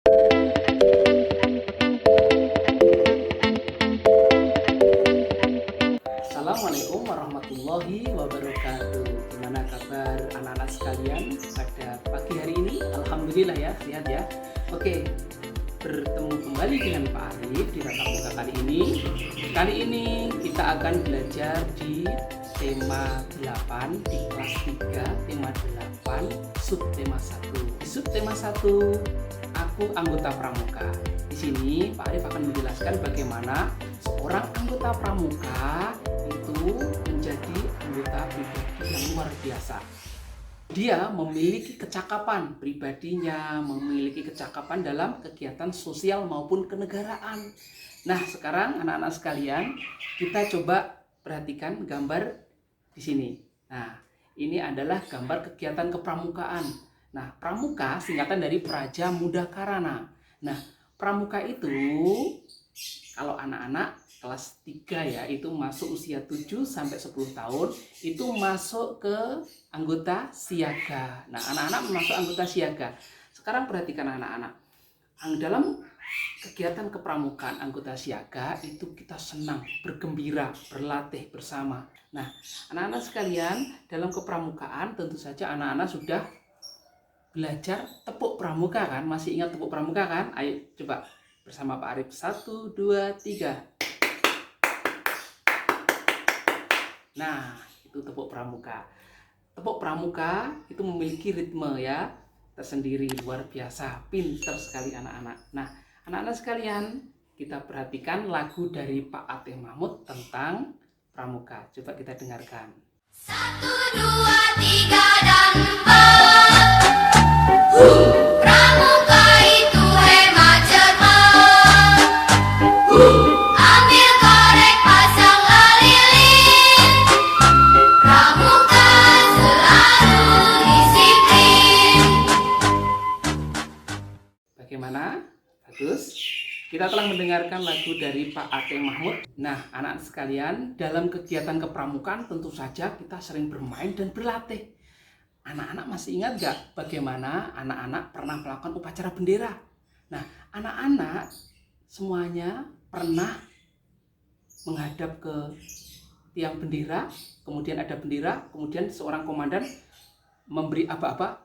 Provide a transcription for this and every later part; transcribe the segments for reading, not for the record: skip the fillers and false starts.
Assalamualaikum warahmatullahi wabarakatuh. Gimana kabar anak-anak sekalian pada pagi hari ini? Alhamdulillah ya, sehat ya. Oke, bertemu kembali dengan Pak Arif di tatap muka kali ini. Kali ini kita akan belajar di tema 8 di kelas 3, tema 8, subtema 1. Di subtema 1, aku anggota pramuka. Di sini Pak Arif akan menjelaskan bagaimana seorang anggota pramuka itu menjadi anggota pribadi yang luar biasa. Dia memiliki kecakapan pribadinya, memiliki kecakapan dalam kegiatan sosial maupun kenegaraan. Nah, sekarang anak-anak sekalian, kita coba perhatikan gambar di sini. Nah, ini adalah gambar kegiatan kepramukaan. Nah, pramuka singkatan dari Praja Muda Karana. Nah, pramuka itu kalau anak-anak kelas 3 ya, itu masuk usia 7 sampai 10 tahun, itu masuk ke anggota siaga. Nah, anak-anak masuk anggota siaga. Sekarang perhatikan anak-anak. Dalam kegiatan kepramukaan anggota siaga itu kita senang, bergembira, berlatih bersama. Nah, anak-anak sekalian, dalam kepramukaan tentu saja anak-anak sudah belajar tepuk pramuka kan? Masih ingat tepuk pramuka kan? Ayo coba bersama Pak Arif. 1, 2, 3. Nah, itu tepuk pramuka. Tepuk pramuka itu memiliki ritme ya tersendiri, luar biasa, pinter sekali anak-anak. Nah, anak-anak sekalian, kita perhatikan lagu dari Pak Ateh Mahmud tentang pramuka. Coba kita dengarkan. 1, 2, 3, dan 4. Pramuka itu hemat cermat. Ambil korek, pasang lilin. Pramuka selalu disiplin. Bagaimana? Bagus. Kita telah mendengarkan lagu dari Pak Ateh Mahmud. Nah, anak-anak sekalian, dalam kegiatan kepramukaan tentu saja kita sering bermain dan berlatih. Anak-anak masih ingat gak bagaimana anak-anak pernah melakukan upacara bendera? Nah, anak-anak semuanya pernah menghadap ke tiang bendera, kemudian ada bendera, kemudian seorang komandan memberi aba-aba,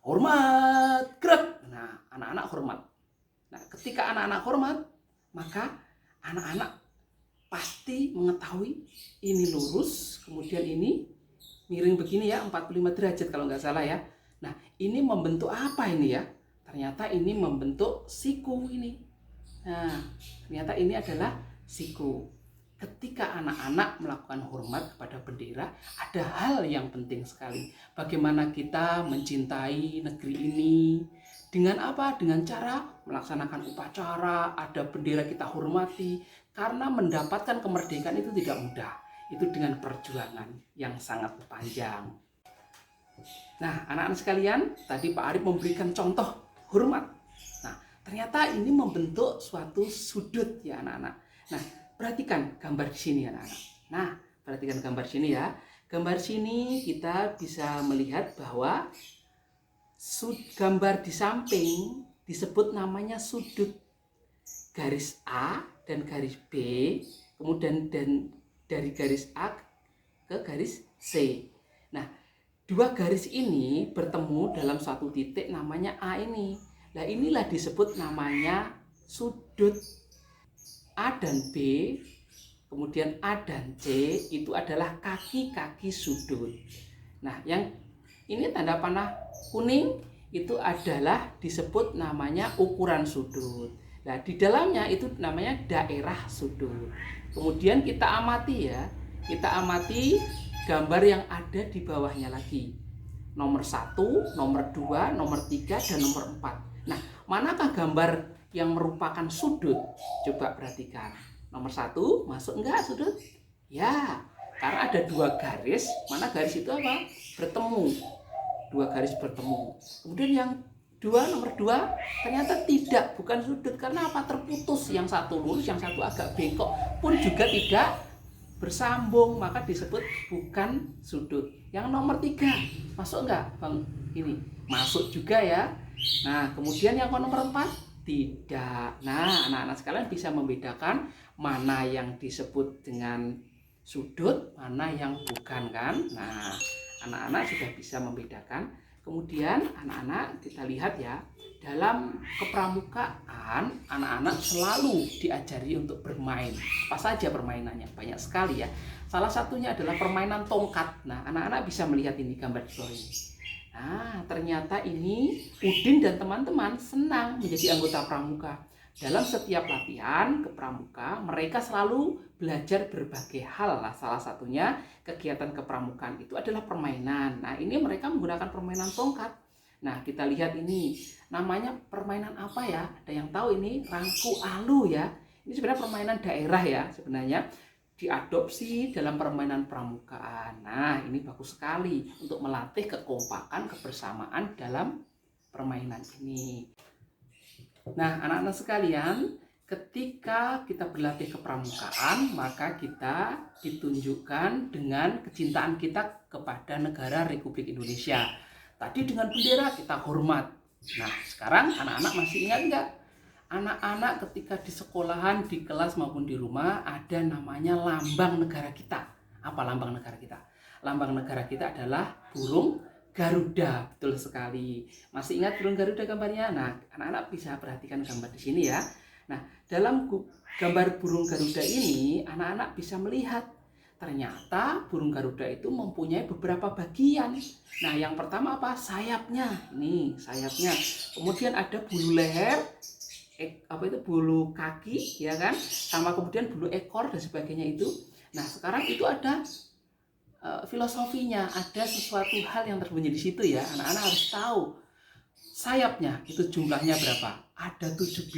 hormat, gerak. Nah, anak-anak hormat. Nah, ketika anak-anak hormat, maka anak-anak pasti mengetahui ini lurus, kemudian ini miring begini ya, 45 derajat kalau nggak salah ya. Nah, ini membentuk apa ini ya? Ternyata ini membentuk siku ini. Nah, ternyata ini adalah siku. Ketika anak-anak melakukan hormat kepada bendera, ada hal yang penting sekali. Bagaimana kita mencintai negeri ini. Dengan apa? Dengan cara melaksanakan upacara, ada bendera kita hormati. Karena mendapatkan kemerdekaan itu tidak mudah. Itu dengan perjuangan yang sangat panjang. Nah, anak-anak sekalian, tadi Pak Arif memberikan contoh hormat. Nah, ternyata ini membentuk suatu sudut ya anak-anak. Nah, perhatikan gambar di sini anak-anak. Nah, perhatikan gambar sini ya. Gambar sini kita bisa melihat bahwa gambar di samping disebut namanya sudut. Garis A dan garis B, kemudian dari garis A ke garis C. Nah, dua garis ini bertemu dalam satu titik namanya A ini. Nah, inilah disebut namanya sudut. A dan B, kemudian A dan C itu adalah kaki-kaki sudut. Nah, yang ini tanda panah kuning itu adalah disebut namanya ukuran sudut. Nah, di dalamnya itu namanya daerah sudut. Kemudian kita amati ya, kita amati gambar yang ada di bawahnya lagi. Nomor 1, nomor 2, nomor 3, dan nomor 4. Nah, manakah gambar yang merupakan sudut? Coba perhatikan. Nomor 1, masuk enggak sudut? Ya, karena ada dua garis, mana garis itu apa? Bertemu. Dua garis bertemu. Kemudian yang nomor 2 ternyata tidak, bukan sudut. Karena apa? Terputus. Yang satu lurus, yang satu agak bengkok. Pun juga tidak bersambung, maka disebut bukan sudut. Yang nomor 3 masuk enggak Bang? Ini masuk juga ya. Nah, kemudian yang nomor 4 Tidak. Nah, anak-anak sekalian bisa membedakan mana yang disebut dengan sudut, mana yang bukan kan? Nah, anak-anak sudah bisa membedakan. Kemudian anak-anak kita lihat ya, dalam kepramukaan anak-anak selalu diajari untuk bermain. Apa saja permainannya? Banyak sekali ya. Salah satunya adalah permainan tongkat. Nah, anak-anak bisa melihat ini gambar di bawah ini. Nah, ternyata ini Udin dan teman-teman senang menjadi anggota pramuka. Dalam setiap latihan ke pramuka, mereka selalu belajar berbagai hal lah. Salah satunya kegiatan kepramukaan itu adalah permainan. Nah, ini mereka menggunakan permainan tongkat. Nah, kita lihat ini. Namanya permainan apa ya? Ada yang tahu ini? Rangku alu ya. Ini sebenarnya permainan daerah ya sebenarnya. Diadopsi dalam permainan pramukaan. Nah, ini bagus sekali untuk melatih kekompakan, kebersamaan dalam permainan ini. Nah, anak-anak sekalian, ketika kita berlatih kepramukaan, maka kita ditunjukkan dengan kecintaan kita kepada negara Republik Indonesia. Tadi dengan bendera kita hormat. Nah, sekarang anak-anak masih ingat nggak? Anak-anak ketika di sekolahan, di kelas maupun di rumah ada namanya lambang negara kita. Apa lambang negara kita? Lambang negara kita adalah burung Garuda. Betul sekali. Masih ingat burung Garuda gambarnya? Nah, anak-anak bisa perhatikan gambar di sini ya. Nah, dalam gambar burung Garuda ini, anak-anak bisa melihat ternyata burung Garuda itu mempunyai beberapa bagian. Nah, yang pertama apa? Sayapnya. Nih, sayapnya. Kemudian ada bulu leher, bulu kaki ya kan, sama kemudian bulu ekor dan sebagainya itu. Nah, sekarang itu ada filosofinya, ada sesuatu hal yang tersembunyi di situ ya. Anak-anak harus tahu sayapnya itu jumlahnya berapa. Ada 17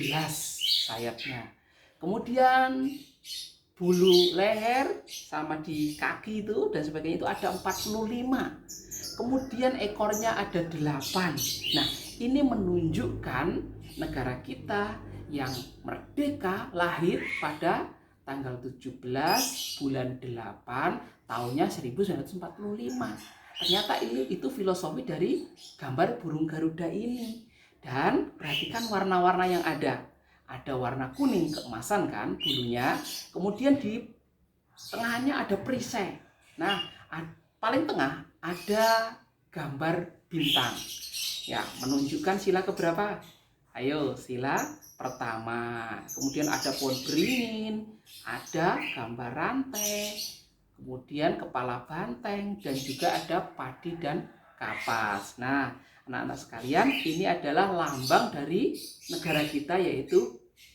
sayapnya. Kemudian bulu leher sama di kaki itu dan sebagainya itu ada 45. Kemudian ekornya ada 8. Nah, ini menunjukkan negara kita yang merdeka lahir pada tanggal 17 bulan 8 tahunnya 1945. Ternyata itu filosofi dari gambar burung Garuda ini. Dan perhatikan warna-warna yang ada. Ada warna kuning keemasan kan bulunya. Kemudian di tengahnya ada perisai. Nah, paling tengah ada gambar bintang. Ya, menunjukkan sila keberapa? Ayo, sila pertama. Kemudian ada pohon beringin, ada gambar rantai, kemudian kepala banteng, dan juga ada padi dan kapas. Nah, anak-anak sekalian, ini adalah lambang dari negara kita, yaitu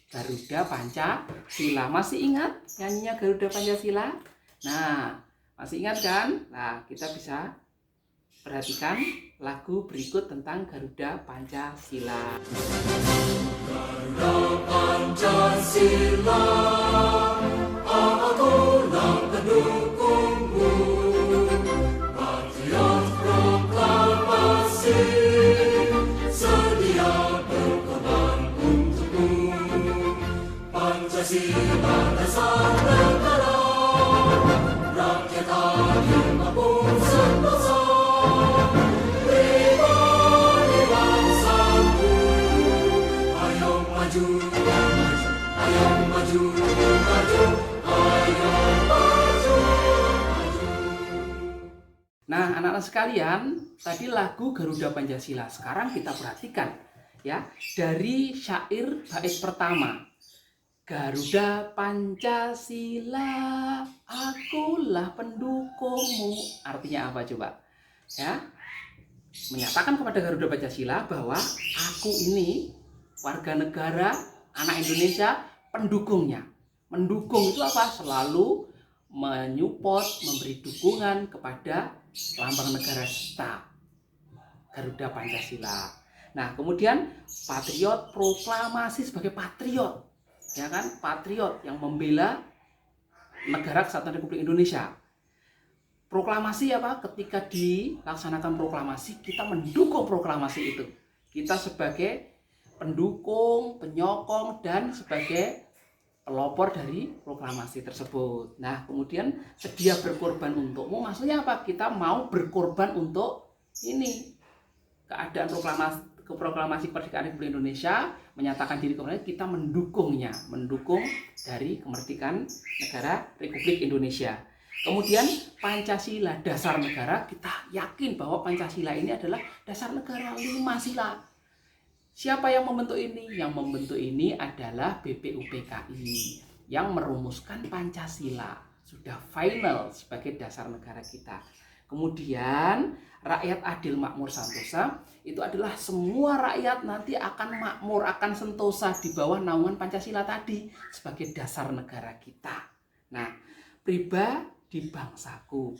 Garuda Pancasila. Masih ingat nyanyinya Garuda Pancasila? Nah, masih ingat kan? Nah, kita bisa perhatikan lagu berikut tentang Garuda Pancasila. Garuda Pancasila, akulah pendukungmu, patriot proklamasi, sedia berkorban untukmu. Pancasila dasar negara, rakyat adil maupun sentosa. Nah, anak-anak sekalian, tadi lagu Garuda Pancasila. Sekarang kita perhatikan ya, dari syair bait pertama. Garuda Pancasila, akulah pendukungmu. Artinya apa coba? Ya, menyatakan kepada Garuda Pancasila bahwa aku ini warga negara, anak Indonesia, pendukungnya. Mendukung itu apa? Selalu menyupport, memberi dukungan kepada lambang negara kita, Garuda Pancasila. Nah, kemudian patriot proklamasi sebagai patriot, ya kan? Patriot yang membela negara kesatuan Republik Indonesia. Proklamasi apa? Ketika dilaksanakan proklamasi, kita mendukung proklamasi itu. Kita sebagai pendukung, penyokong, dan sebagai pelopor dari proklamasi tersebut. Nah, kemudian sedia berkorban untukmu, maksudnya apa? Kita mau berkorban untuk ini keadaan proklamasi kemerdekaan Republik Indonesia, menyatakan diri kemerdekaan, kita mendukung dari kemerdekaan negara Republik Indonesia. Kemudian Pancasila dasar negara, kita yakin bahwa Pancasila ini adalah dasar negara 5 sila. Siapa yang membentuk ini? Yang membentuk ini adalah BPUPKI yang merumuskan Pancasila. Sudah final sebagai dasar negara kita. Kemudian rakyat adil makmur sentosa itu adalah semua rakyat nanti akan makmur, akan sentosa di bawah naungan Pancasila tadi sebagai dasar negara kita. Nah, pribadi bangsaku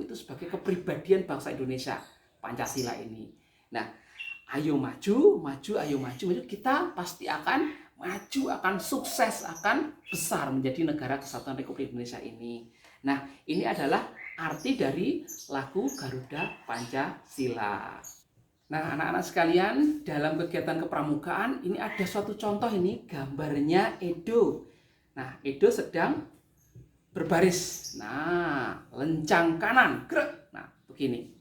itu sebagai kepribadian bangsa Indonesia, Pancasila ini. Nah, ayo maju, kita pasti akan maju, akan sukses, akan besar menjadi negara kesatuan Republik Indonesia ini. Nah, ini adalah arti dari lagu Garuda Pancasila. Nah, anak-anak sekalian, dalam kegiatan kepramukaan ini ada suatu contoh, ini gambarnya Edo. Nah, Edo sedang berbaris. Nah, lencang kanan, gerak. Nah, begini.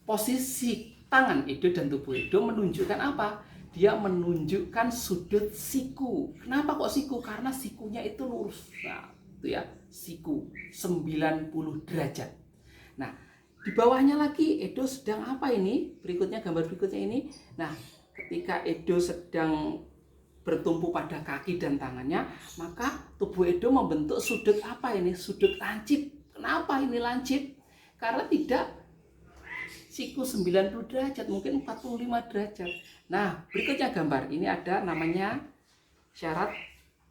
Posisi tangan Edo dan tubuh Edo menunjukkan apa? Dia menunjukkan sudut siku. Kenapa kok siku? Karena sikunya itu lurus. Nah, itu ya, siku 90 derajat. Nah, di bawahnya lagi Edo sedang apa ini? Berikutnya, gambar berikutnya ini. Nah, ketika Edo sedang bertumpu pada kaki dan tangannya, maka tubuh Edo membentuk sudut apa ini? Sudut lancip. Kenapa ini lancip? Karena tidak siku 90 derajat, mungkin 45 derajat. Nah, berikutnya gambar. Ini ada namanya syarat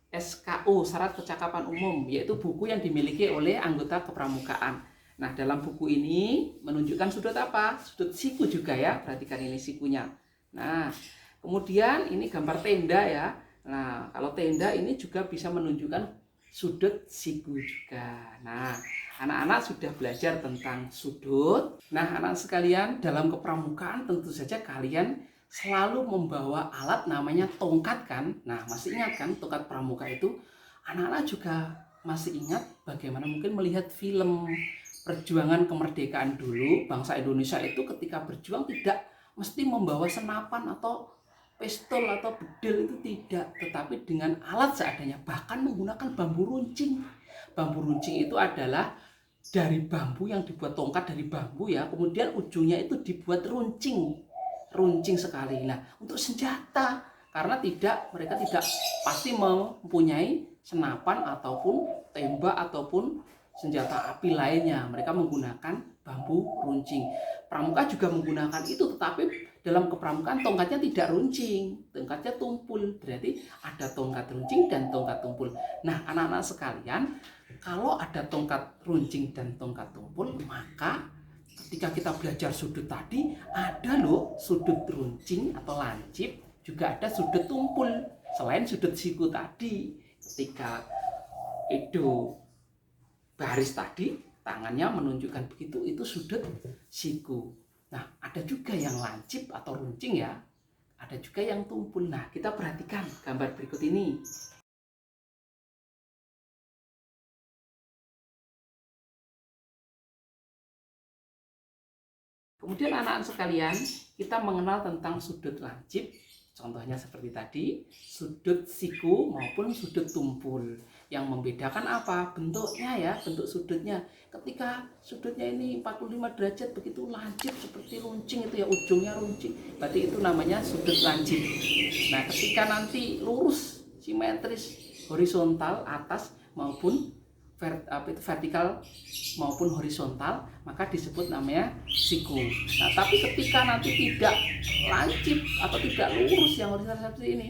SKU, syarat kecakapan umum, yaitu buku yang dimiliki oleh anggota kepramukaan. Nah, dalam buku ini menunjukkan sudut apa? Sudut siku juga ya, perhatikan ini sikunya. Nah, kemudian ini gambar tenda ya. Nah, kalau tenda ini juga bisa menunjukkan sudut siku juga. Nah, anak-anak sudah belajar tentang sudut. Nah, anak sekalian, dalam kepramukaan tentu saja kalian selalu membawa alat namanya tongkat kan. Nah, masih ingat kan tongkat pramuka itu? Anak-anak juga masih ingat bagaimana mungkin melihat film perjuangan kemerdekaan dulu. Bangsa Indonesia itu ketika berjuang tidak mesti membawa senapan atau pistol atau bedil, itu tidak, tetapi dengan alat seadanya, bahkan menggunakan bambu runcing. Bambu runcing itu adalah dari bambu yang dibuat tongkat dari bambu ya, kemudian ujungnya itu dibuat runcing sekali. Nah, untuk senjata, karena mereka tidak pasti mempunyai senapan ataupun tembak ataupun senjata api lainnya, mereka menggunakan bambu runcing. Pramuka juga menggunakan itu, tetapi dalam kepramukaan tongkatnya tidak runcing, tongkatnya tumpul. Berarti ada tongkat runcing dan tongkat tumpul. Nah, anak-anak sekalian, kalau ada tongkat runcing dan tongkat tumpul, maka ketika kita belajar sudut tadi, ada loh sudut runcing atau lancip, juga ada sudut tumpul. Selain sudut siku tadi, ketika Edo baris tadi, tangannya menunjukkan begitu, itu sudut siku. Nah, ada juga yang lancip atau runcing ya, ada juga yang tumpul. Nah, kita perhatikan gambar berikut ini. Kemudian anak-anak sekalian, kita mengenal tentang sudut lancip. Contohnya seperti tadi, sudut siku maupun sudut tumpul. Yang membedakan apa? Bentuknya ya, bentuk sudutnya. Ketika sudutnya ini 45 derajat, begitu lancip seperti runcing itu ya, ujungnya runcing. Berarti itu namanya sudut lancip. Nah, ketika nanti lurus, simetris, horizontal, atas maupun vertikal maupun horizontal, maka disebut namanya siku. Nah, tapi ketika nanti tidak lancip atau tidak lurus yang horizontal seperti ini,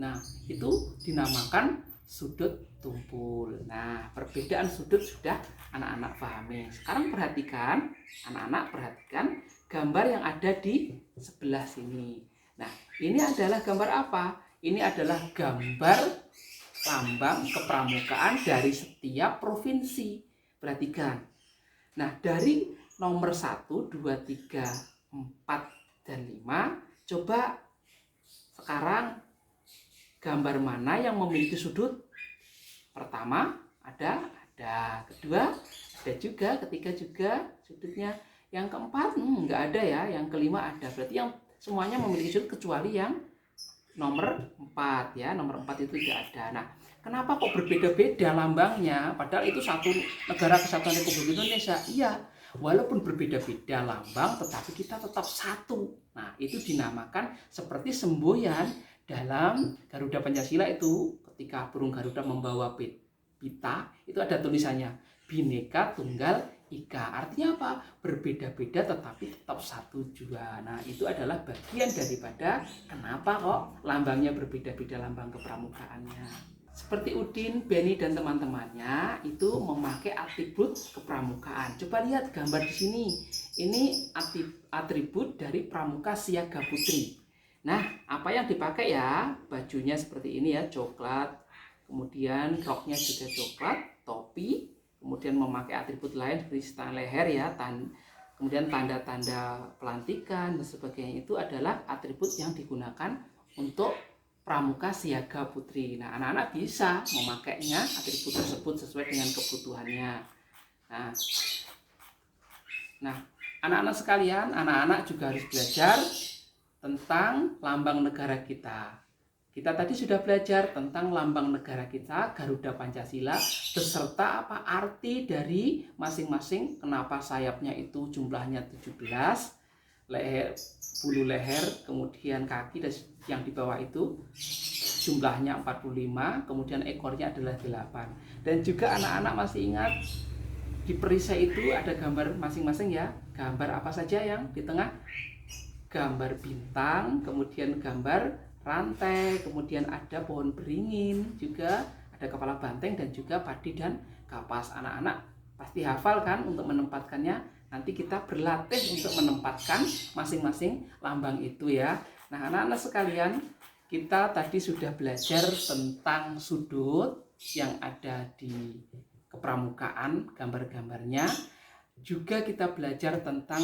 nah itu dinamakan sudut tumpul. Nah, perbedaan sudut sudah anak-anak pahami. Sekarang perhatikan, anak-anak perhatikan gambar yang ada di sebelah sini. Nah, ini adalah gambar apa? Ini adalah gambar lambang kepramukaan dari setiap provinsi. Perhatikan. Nah, dari nomor 1, 2, 3, 4, dan 5, coba sekarang gambar mana yang memiliki sudut? Pertama ada, kedua ada juga, ketiga juga sudutnya. Yang keempat enggak ada ya, yang kelima ada. Berarti yang semuanya memiliki sudut kecuali yang nomor 4 ya. Nomor 4 itu tidak ada. Nah, kenapa kok berbeda-beda lambangnya? Padahal itu satu negara kesatuan Republik Indonesia. Iya, walaupun berbeda-beda lambang, tetapi kita tetap satu. Nah, itu dinamakan seperti semboyan dalam Garuda Pancasila itu. Ketika burung Garuda membawa pita, itu ada tulisannya Bhinneka Tunggal Ika. Artinya apa? Berbeda-beda tetapi tetap satu jua. Nah, itu adalah bagian daripada kenapa kok lambangnya berbeda-beda, lambang kepramukaannya. Seperti Udin, Benny dan teman-temannya itu memakai atribut kepramukaan. Coba lihat gambar di sini. Ini atribut dari pramuka Siaga Putri. Nah, apa yang dipakai ya? Bajunya seperti ini ya, coklat. Kemudian roknya juga coklat, topi. Kemudian memakai atribut lain seperti setang leher ya, kemudian tanda-tanda pelantikan dan sebagainya. Itu adalah atribut yang digunakan untuk pramuka Siaga Putri. Nah, anak-anak bisa memakainya atribut tersebut sesuai dengan kebutuhannya. Nah, anak-anak sekalian, anak-anak juga harus belajar tentang lambang negara kita. Kita tadi sudah belajar tentang lambang negara kita, Garuda Pancasila, beserta apa arti dari masing-masing, kenapa sayapnya itu jumlahnya 17, bulu leher, kemudian kaki dan yang di bawah itu jumlahnya 45, kemudian ekornya adalah 8. Dan juga anak-anak masih ingat di perisai itu ada gambar masing-masing ya, gambar apa saja yang di tengah? Gambar bintang, kemudian gambar rantai, kemudian ada pohon beringin, juga ada kepala banteng dan juga padi dan kapas. Anak-anak pasti hafal kan untuk menempatkannya. Nanti kita berlatih untuk menempatkan masing-masing lambang itu ya. Nah, anak-anak sekalian, kita tadi sudah belajar tentang sudut yang ada di kepramukaan, gambar-gambarnya. Juga kita belajar tentang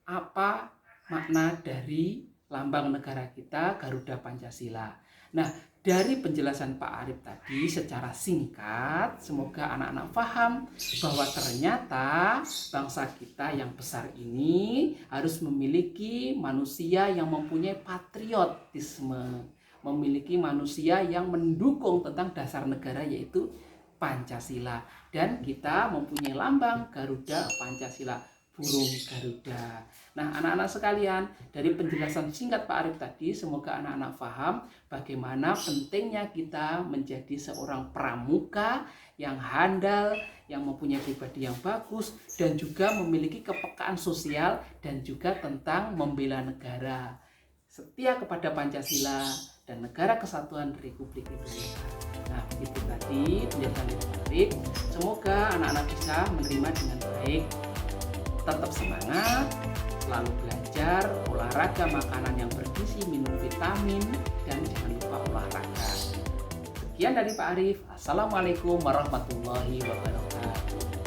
apa makna dari lambang negara kita, Garuda Pancasila. Nah, dari penjelasan Pak Arif tadi secara singkat, semoga anak-anak paham bahwa ternyata bangsa kita yang besar ini harus memiliki manusia yang mempunyai patriotisme, memiliki manusia yang mendukung tentang dasar negara yaitu Pancasila. Dan kita mempunyai lambang Garuda Pancasila, burung Garuda. Nah, anak-anak sekalian, dari penjelasan singkat Pak Arif tadi, semoga anak-anak paham bagaimana pentingnya kita menjadi seorang pramuka yang handal, yang mempunyai pribadi yang bagus, dan juga memiliki kepekaan sosial dan juga tentang membela negara, setia kepada Pancasila dan Negara Kesatuan Republik Indonesia. Nah, itu tadi penjelasan Pak Arif. Semoga anak-anak bisa menerima dengan baik. Tetap semangat, selalu belajar, olahraga, makanan yang bergizi, minum vitamin, dan jangan lupa olahraga. Sekian dari Pak Arif. Assalamualaikum warahmatullahi wabarakatuh.